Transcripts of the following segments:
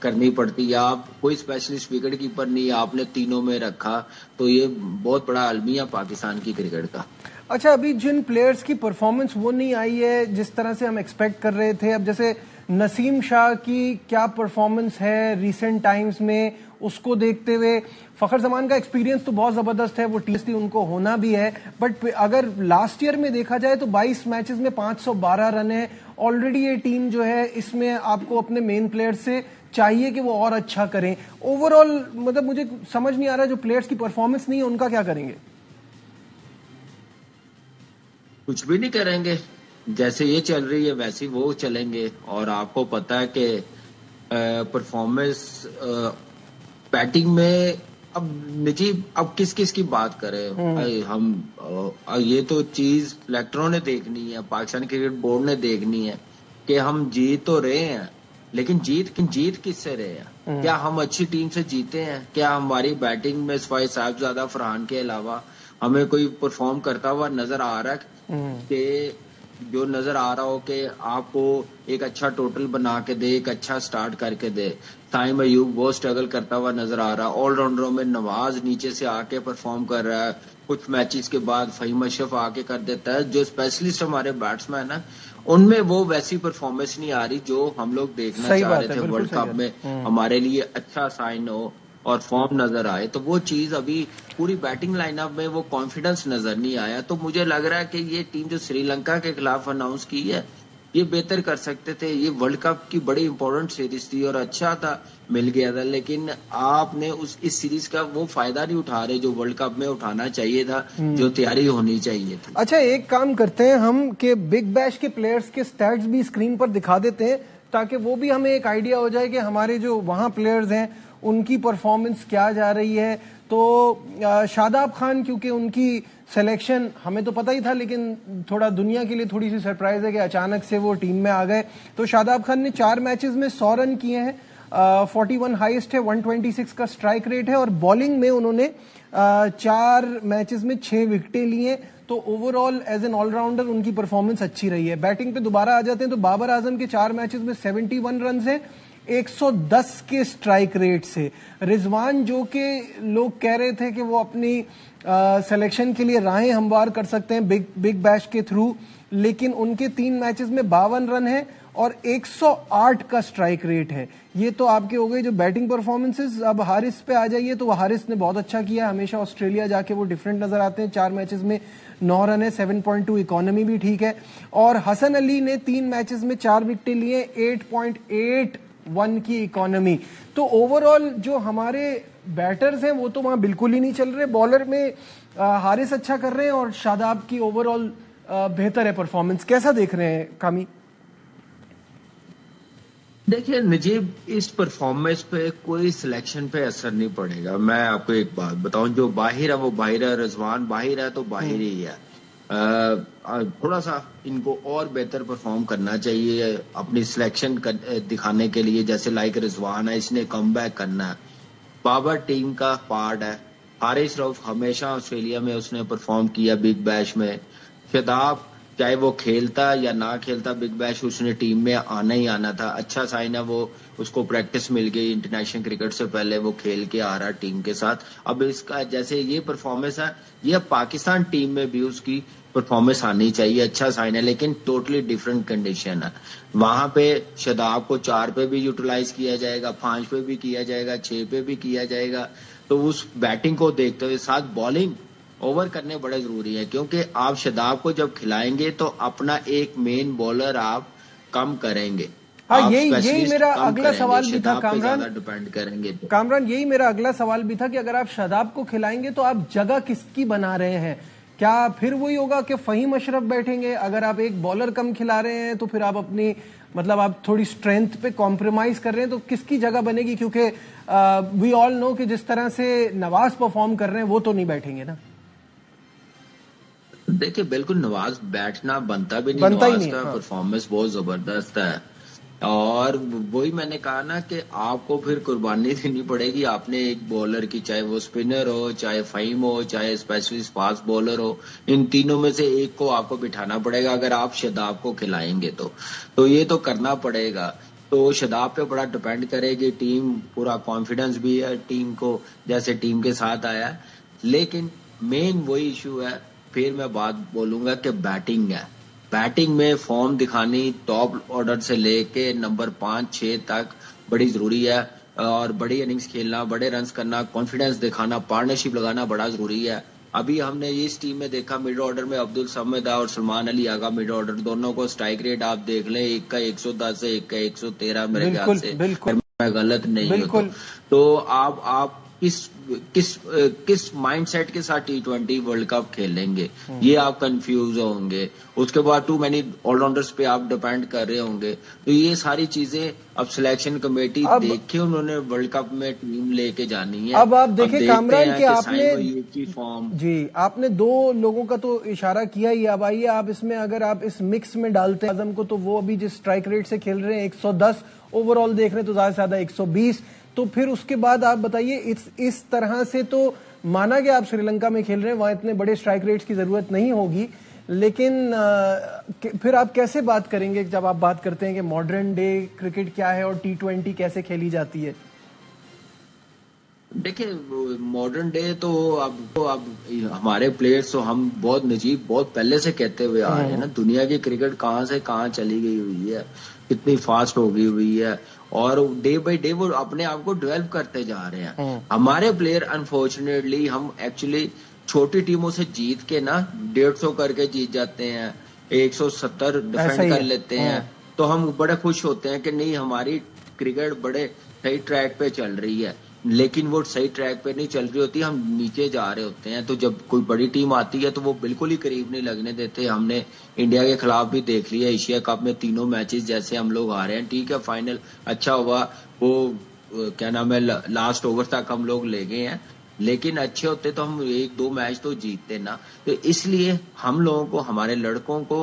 کرنی پڑتی ہے. آپ کوئی اسپیشلسٹ وکٹ کیپر نہیں آپ نے تینوں میں رکھا, تو یہ بہت بڑا المیہ پاکستان کی کرکٹ کا. اچھا, ابھی جن پلیئرز کی پرفارمنس وہ نہیں آئی ہے جس طرح سے ہم ایکسپیکٹ کر رہے تھے, اب جیسے نسیم شاہ کی کیا پرفارمنس ہے ریسنٹ ٹائمز میں, اس کو دیکھتے ہوئے فخر زمان کا ایکسپیرینس تو بہت زبردست ہے, وہ ٹیسٹی ان کو ہونا بھی ہے, بٹ اگر لاسٹ ایئر میں دیکھا جائے تو 22 میچز میں 512 رن ہیں. آلریڈی یہ ٹیم جو ہے اس میں آپ کو اپنے مین پلیئر سے چاہیے کہ وہ اور اچھا کریں. اوور آل مطلب مجھے سمجھ نہیں آ رہا جو پلیئرز کی پرفارمنس نہیں ہے ان کا کیا کریں گے؟ کچھ بھی نہیں کریں گے, جیسے یہ چل رہی ہے ویسے وہ چلیں گے. اور آپ کو پتا ہے کہ پرفارمنس بیٹنگ میں اب نجیب اب کس کس کی بات کریں ہم, یہ تو چیز سلیکٹروں نے دیکھنی ہے, پاکستان کرکٹ بورڈ نے دیکھنی ہے کہ ہم جیت تو رہے ہیں لیکن جیت کس سے رہے ہیں؟ کیا ہم اچھی ٹیم سے جیتے ہیں؟ کیا ہماری بیٹنگ میں سوائے صاحبزادہ فرحان کے علاوہ ہمیں کوئی پرفارم کرتا ہوا نظر آ رہا ہے کہ جو نظر آ رہا ہو کہ آپ کو ایک اچھا ٹوٹل بنا کے دے, ایک اچھا سٹارٹ کر کے دے؟ تائم ایوب وہ سٹرگل کرتا ہوا نظر آ رہا. آل راؤنڈروں میں نواز نیچے سے آ کے پرفارم کر رہا ہے, کچھ میچز کے بعد فہیم اشرف آ کے کر دیتا ہے. جو اسپیشلسٹ ہمارے بیٹسمین ہیں ان میں وہ ویسی پرفارمنس نہیں آ رہی جو ہم لوگ دیکھنا چاہ رہے تھے. ورلڈ کپ میں ہمارے لیے اچھا سائن ہو اور فارم نظر آئے, تو وہ چیز ابھی پوری بیٹنگ لائن اپ میں وہ کانفیڈنس نظر نہیں آیا. تو مجھے لگ رہا ہے کہ یہ ٹیم جو سری لنکا کے خلاف اناؤنس کی ہے یہ بہتر کر سکتے تھے. یہ ورلڈ کپ کی بڑی امپورٹنٹ سیریز تھی اور اچھا تھا مل گیا تھا, لیکن آپ نے اس سیریز کا وہ فائدہ نہیں اٹھا رہے جو ورلڈ کپ میں اٹھانا چاہیے تھا, جو تیاری ہونی چاہیے تھی. اچھا, ایک کام کرتے ہیں ہم کہ بگ بیش کے پلیئرز کے سٹیٹس بھی اسکرین پر دکھا دیتے ہیں تاکہ وہ بھی ہمیں ایک آئیڈیا ہو جائے کہ ہمارے جو وہاں پلیئرز ہیں ان کی پرفارمنس کیا جا رہی ہے. تو شاداب خان کیونکہ ان کی سلیکشن ہمیں تو پتہ ہی تھا لیکن تھوڑا دنیا کے لیے تھوڑی سی سرپرائز ہے کہ اچانک سے وہ ٹیم میں آ گئے. تو شاداب خان نے 4 میچز میں 100 رن کیے ہیں, 41 ہائیسٹ ہے, 126 کا سٹرائک ریٹ ہے, اور بالنگ میں انہوں نے 4 میچز میں 6 وکٹیں لی ہیں. تو overall as an all rounder ان کی پرفارمنس اچھی رہی ہے. بیٹنگ پہ دوبارہ آ جاتے ہیں تو بابر اعظم کے 4 میچز میں 71 رنز ہیں, 110 کے سٹرائک ریٹ سے. رضوان جو کہ لوگ کہہ رہے تھے کہ وہ اپنی سلیکشن کے لیے راہیں ہموار کر سکتے ہیں بگ بیش کے تھرو, لیکن ان کے 3 میچز میں 52 رن ہیں اور 108 کا سٹرائک ریٹ ہے. یہ تو آپ کے ہو گئے جو بیٹنگ پرفارمنسز. اب حارث پہ آ جائیے تو وہ حارث نے بہت اچھا کیا, ہمیشہ آسٹریلیا جا کے وہ ڈیفرنٹ نظر آتے ہیں. 4 میچز میں 9 رن ہے, 7.2 اکانومی بھی ٹھیک ہے. اور حسن علی نے 3 میچز میں 4 وکٹیں لیے, 8.81 کی اکانومی. تو اوور آل جو ہمارے بیٹرز ہیں وہ تو وہاں بالکل ہی نہیں چل رہے. بالر میں حارث اچھا کر رہے ہیں اور شاداب کی اوور آل بہتر ہے پرفارمنس. کیسا دیکھ رہے ہیں کامی؟ دیکھیں نجیب, اس پرفارمنس پہ کوئی سلیکشن پہ اثر نہیں پڑے گا. میں آپ کو ایک بات بتاؤں, جو باہر ہے وہ باہر ہے, رضوان باہر ہے تو باہر ہی ہے. تھوڑا سا ان کو اور بہتر پرفارم کرنا چاہیے اپنی سلیکشن دکھانے کے لیے. جیسے لائک رضوان ہے, اس نے کم بیک کرنا ہے. بابر ٹیم کا پارٹ ہے. حارث رؤف ہمیشہ آسٹریلیا میں اس نے پرفارم کیا بگ بیش میں. شاداب چاہے وہ کھیلتا یا نہ کھیلتا بگ بیش اس نے ٹیم میں آنا ہی آنا تھا. اچھا سائن ہے, وہ اس کو پریکٹس مل گئی انٹرنیشنل کرکٹ سے پہلے, وہ کھیل کے آ رہا ٹیم کے ساتھ. اب اس کا جیسے یہ پرفارمنس ہے یہ پاکستان ٹیم میں بھی اس کی پرفارمنس آنی چاہیے. اچھا سائن ہے لیکن ٹوٹلی ڈفرنٹ کنڈیشن ہے. وہاں پہ شاداب کو 4 پہ بھی یوٹیلائز کیا جائے گا, 5 پہ بھی کیا جائے گا, 6 پہ بھی کیا جائے گا. تو اس بیٹنگ کو دیکھتے ہوئے ساتھ بالنگ اوور کرنے بڑے ضروری ہے, کیونکہ آپ شاداب کو جب کھلائیں گے تو اپنا ایک مین بولر آپ کم کریں گے. یہی میرا اگلا سوال بھی تھا کامران, ڈیپینڈ کریں گے. کامران یہی میرا اگلا سوال بھی تھا کہ اگر آپ شاداب کو کھلائیں گے تو آپ جگہ کس کی بنا رہے ہیں؟ کیا پھر وہی ہوگا کہ فہیم اشرف بیٹھیں گے؟ اگر آپ ایک بالر کم کھلا رہے ہیں تو پھر آپ اپنی مطلب آپ تھوڑی سٹرینتھ پہ کمپرومائز کر رہے ہیں, تو کس کی جگہ بنے گی؟ کیونکہ وی آل نو کہ جس طرح سے نواز پرفارم کر رہے ہیں وہ تو نہیں بیٹھیں گے نا. دیکھیں بالکل نواز بیٹھنا بنتا بھی نہیں, نواز کا پرفارمنس بہت زبردست ہے. اور وہی میں نے کہا نا کہ آپ کو پھر قربانی دینی پڑے گی. آپ نے ایک بولر کی, چاہے وہ اسپنر ہو, چاہے فہیم ہو, چاہے اسپیشلسٹ فاسٹ بولر ہو, ان تینوں میں سے ایک کو آپ کو بٹھانا پڑے گا اگر آپ شاداب کو کھلائیں گے تو یہ تو کرنا پڑے گا. تو شاداب پہ بڑا ڈپینڈ کرے گی ٹیم، پورا کانفیڈنس بھی ہے ٹیم کو جیسے ٹیم کے ساتھ آیا ہے. لیکن مین وہی ایشو ہے، پھر میں بات بولوں گا کہ بیٹنگ ہے. بیٹنگ میں فارم دکھانی ٹاپ آرڈر سے لے کے نمبر 5-6 تک بڑی ضروری ہے، اور بڑی اننگز کھیلنا، بڑے رنز کرنا، کانفیڈنس دکھانا، پارٹنرشپ لگانا بڑا ضروری ہے. ابھی ہم نے اس ٹیم میں دیکھا مڈ آرڈر میں عبد الصمد اور سلمان علی آغا مڈ آرڈر، دونوں کو اسٹرائک ریٹ آپ دیکھ لیں، ایک کا 110 ہے، ایک کا 113 میرے خیال سے، میں غلط نہیں ہوں تو آپ کس مائنڈ سیٹ کے ساتھ T20 ورلڈ کپ کھیلیں گے، یہ آپ کنفیوز ہوں گے. اس کے بعد ٹو مینی آل راؤنڈرز پہ آپ ڈیپینڈ کر رہے ہوں گے. تو یہ ساری چیزیں اب سلیکشن کمیٹی دیکھے انہوں نے ورلڈ کپ میں ٹیم لے کے جانی ہے. اب آپ دیکھیں کامران کہ آپ نے فارم جی آپ نے 2 لوگوں کا تو اشارہ کیا ہی. اب آئیے آپ اس میں اگر آپ اس مکس میں ڈالتے ہیں اعظم کو، تو وہ ابھی جس اسٹرائک ریٹ سے کھیل رہے ہیں 110 اوور آل دیکھ رہے ہیں تو زیادہ سے زیادہ 120. تو پھر اس کے بعد آپ بتائیے اس طرح سے تو مانا کہ آپ سری لنکا میں کھیل رہے ہیں، وہاں اتنے بڑے اسٹرائک ریٹس کی ضرورت نہیں ہوگی، لیکن پھر آپ کیسے بات کریں گے جب آپ بات کرتے ہیں کہ ماڈرن ڈے کرکٹ کیا ہے اور T20 کیسے کھیلی جاتی ہے؟ دیکھیں ماڈرن ڈے تو اب ہمارے پلیئرز تو ہم بہت نجیب بہت پہلے سے کہتے ہوئے آ رہے ہیں نا، دنیا کی کرکٹ کہاں سے کہاں چلی گئی ہوئی ہے، کتنی فاسٹ ہو گئی ہوئی ہے، اور ڈے بائی ڈے وہ اپنے آپ کو ڈیولپ کرتے جا رہے ہیں. ہمارے پلیئر انفارچونیٹلی ہم ایکچولی چھوٹی ٹیموں سے جیت کے نا 150 کر کے جیت جاتے ہیں، 170 ڈیفینڈ کر لیتے ہیں، تو ہم بڑے خوش ہوتے ہیں کہ نہیں ہماری کرکٹ بڑے صحیح ٹریک پہ چل رہی ہے. لیکن وہ صحیح ٹریک پہ نہیں چل رہی ہوتی، ہم نیچے جا رہے ہوتے ہیں. تو جب کوئی بڑی ٹیم آتی ہے تو وہ بالکل ہی قریب نہیں لگنے دیتے. ہم نے انڈیا کے خلاف بھی دیکھ لیا ایشیا کپ میں 3 میچز جیسے ہم لوگ آ رہے ہیں، ٹھیک ہے فائنل اچھا ہوا، وہ کیا نام ہے لاسٹ اوور تک ہم لوگ لے گئے ہیں، لیکن اچھے ہوتے تو ہم 1-2 میچ تو جیتتے نا. تو اس لیے ہم لوگوں کو، ہمارے لڑکوں کو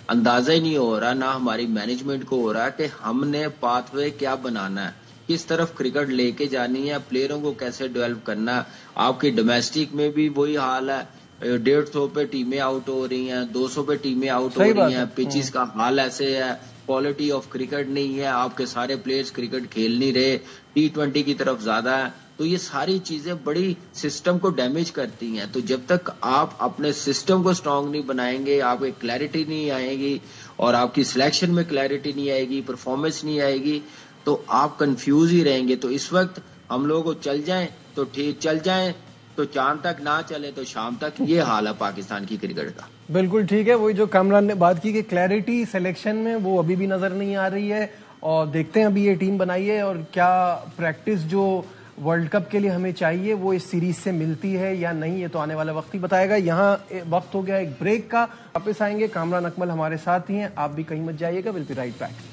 اندازہ ہی نہیں ہو رہا، نہ ہماری مینجمنٹ کو ہو رہا کہ ہم نے پاتھ وے کیا بنانا ہے، کس طرف کرکٹ لے کے جانی ہے، پلیئروں کو کیسے ڈیولپ کرنا ہے. آپ کی ڈومیسٹک میں بھی وہی حال ہے، 150 پہ ٹیمیں آؤٹ ہو رہی ہیں، 200 پہ ٹیمیں آؤٹ ہو رہی ہیں، پچز کا حال ایسے ہے، کوالٹی آف کرکٹ نہیں ہے، آپ کے سارے پلیئرز کرکٹ کھیل نہیں رہے، T20 کی طرف زیادہ ہے. تو یہ ساری چیزیں بڑی سسٹم کو ڈیمیج کرتی ہیں. تو جب تک آپ اپنے سسٹم کو اسٹرانگ نہیں بنائیں گے، آپ کی کلیئرٹی نہیں آئے گی، اور آپ کی سلیکشن میں کلیئرٹی نہیں آئے گی، پرفارمنس نہیں آئے گی، تو آپ کنفیوز ہی رہیں گے. تو اس وقت ہم لوگوں کو چل جائیں تو ٹھیک، چل جائیں تو چاند تک، نہ چلے تو شام تک. یہ حال ہے پاکستان کی کرکٹ کا. بالکل ٹھیک ہے، وہی جو کامران نے بات کی کہ کلیئرٹی سلیکشن میں وہ ابھی بھی نظر نہیں آ رہی ہے، اور دیکھتے ہیں ابھی یہ ٹیم بنائی ہے اور کیا پریکٹس جو ورلڈ کپ کے لیے ہمیں چاہیے وہ اس سیریز سے ملتی ہے یا نہیں، یہ تو آنے والا وقت ہی بتائے گا. یہاں وقت ہو گیا ایک بریک کا، واپس آئیں گے. کامران اکمل ہمارے ساتھ ہی ہیں، آپ بھی کہیں مت جائیے گا. Will be right back.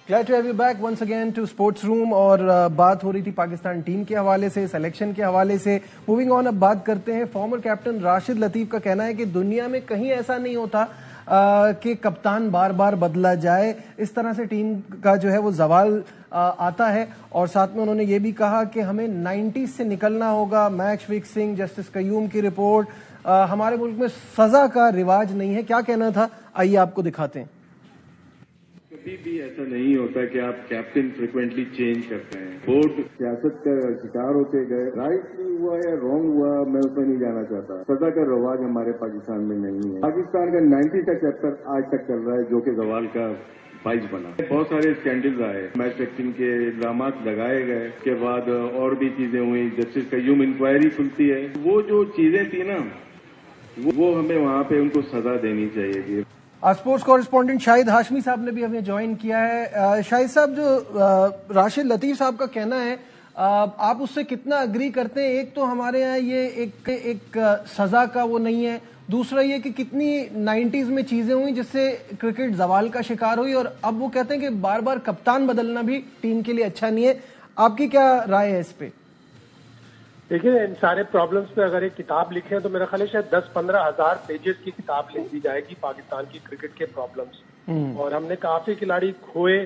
Glad to have you back once again to Sports Room. اور بات ہو رہی تھی پاکستان ٹیم کے حوالے سے، سلیکشن کے حوالے سے. موونگ آن اب بات کرتے ہیں. فارمر کیپٹن راشد لطیف کا کہنا ہے کہ دنیا میں کہیں ایسا نہیں ہوتا کہ کپتان بار بار بدلا جائے، اس طرح سے ٹیم کا جو ہے وہ زوال آتا ہے. اور ساتھ میں انہوں نے یہ بھی کہا کہ ہمیں 90s سے نکلنا ہوگا. میچ فکسنگ، جسٹس قیوم کی رپورٹ، ہمارے ملک میں سزا کا رواج نہیں ہے. کیا کہنا تھا، آئیے آپ کو دکھاتے ہیں. کبھی بھی ایسا نہیں ہوتا کہ آپ کیپٹن فریکوینٹلی چینج کرتے ہیں. بورڈ سیاست کا شکار ہوتے گئے، رائٹ ہوا یا رانگ ہوا میں اس میں نہیں جانا چاہتا. سزا کا رواج ہمارے پاکستان میں نہیں ہے. پاکستان کا 90 کا چیپٹر آج تک چل رہا ہے جو کہ زوال کا باعث بنا. بہت سارے اسکینڈلز آئے، میچ فکسنگ کے الزامات لگائے گئے، اس کے بعد اور بھی چیزیں ہوئی. جسٹس قیوم انکوائری کھلتی ہے، وہ جو چیزیں تھیں نا وہ ہمیں وہاں پہ ان کو سزا دینی چاہیے تھی. اسپورٹس کورسپونڈنٹ شاہد ہاشمی صاحب نے بھی ہمیں جوائن کیا ہے. شاہد صاحب، جو راشد لطیف صاحب کا کہنا ہے آپ اس سے کتنا اگری کرتے ہیں؟ ایک تو ہمارے یہاں یہ ایک سزا کا وہ نہیں ہے، دوسرا یہ کہ کتنی 90s میں چیزیں ہوئی جس سے کرکٹ زوال کا شکار ہوئی، اور اب وہ کہتے ہیں کہ بار بار کپتان بدلنا بھی ٹیم کے لیے اچھا نہیں ہے. آپ کی کیا رائے ہے اس پہ؟ دیکھیں، ان سارے پرابلمس پہ اگر ایک کتاب لکھیں تو میرا خیال ہے شاید 10-15 ہزار پیجز کی کتاب لکھ دی جائے گی پاکستان کی کرکٹ کے پرابلمس. اور ہم نے کافی کھلاڑی کھوئے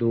2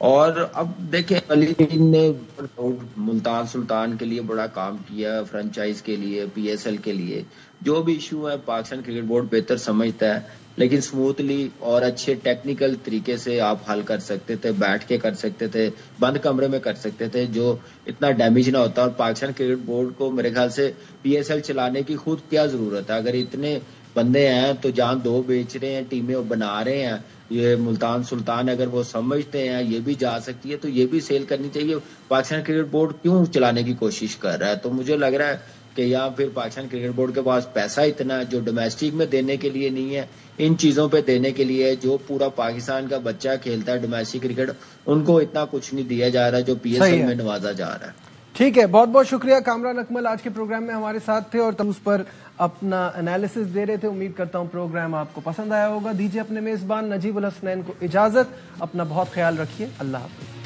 اور اب دیکھیں علی نے ملتان سلطان کے لیے بڑا کام کیا، فرنچائز کے لیے، پی ایس ایل کے لیے. جو بھی ایشو ہے پاکستان کرکٹ بورڈ بہتر سمجھتا ہے، لیکن سموتھلی اور اچھے ٹیکنیکل طریقے سے آپ حل کر سکتے تھے، بیٹھ کے کر سکتے تھے، بند کمرے میں کر سکتے تھے، جو اتنا ڈیمیج نہ ہوتا. اور پاکستان کرکٹ بورڈ کو میرے خیال سے پی ایس ایل چلانے کی خود کیا ضرورت ہے؟ اگر اتنے بندے ہیں تو جہاں 2 بیچ رہے ہیں، ٹیمیں بنا رہے ہیں، یہ ملتان سلطان اگر وہ سمجھتے ہیں یہ بھی جا سکتی ہے تو یہ بھی سیل کرنی چاہیے. پاکستان کرکٹ بورڈ کیوں چلانے کی کوشش کر رہا ہے؟ تو مجھے لگ رہا ہے کہ یا پھر پاکستان کرکٹ بورڈ کے پاس پیسہ اتنا ہے جو ڈومیسٹک میں دینے کے لیے نہیں ہے، ان چیزوں پہ دینے کے لیے جو پورا پاکستان کا بچہ کھیلتا ہے ڈومیسٹک کرکٹ، ان کو اتنا کچھ نہیں دیا جا رہا جو پی ایس ایل میں نوازا جا رہا ہے. ٹھیک ہے، بہت بہت شکریہ. کامران اکمل آج کے پروگرام میں ہمارے ساتھ تھے اور تم اس پر اپنا انالیسس دے رہے تھے. امید کرتا ہوں پروگرام آپ کو پسند آیا ہوگا. دیجیے اپنے میزبان نجیب الحسنین کو اجازت. اپنا بہت خیال رکھیے. اللہ حافظ.